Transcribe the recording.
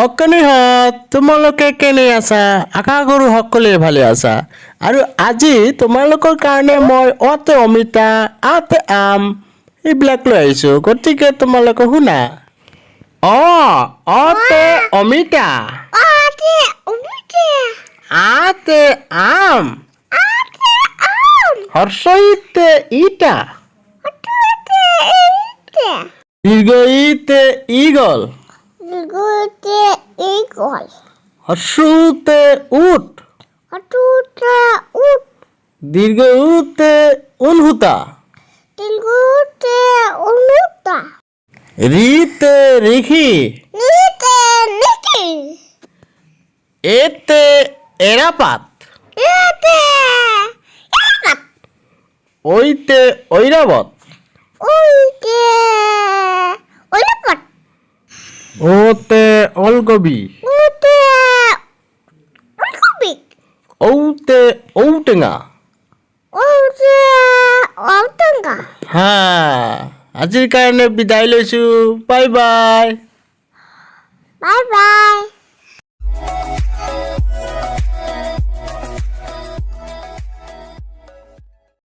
অকণিহঁত তোমালোকে কেনে আছা? আশা কৰোঁ সকলোৱে ভালে আছা। আৰু আজি তোমালোকৰ কাৰণে মই অতে অমিতা, আতে আম এইবিলাক লৈ আহিছোঁ। গতিকে তোমালোকে শুনা। অতে অমিতা, আতে আম, হৰ্ষইতে ইটা, দীৰ্ঘইতে ঈগল, হৰ্ষউতে উট, দীৰ্ঘ উতে উনহুতা, রিতে রিখি, এতে এরাপাত, ওইতে ঐরাবত, ওতে অলকবি, ঔতে ঔটেঙা। হ্যাঁ, আজিৰ কাৰণে বিদায় লৈছোঁ। Bye bye. Bye bye.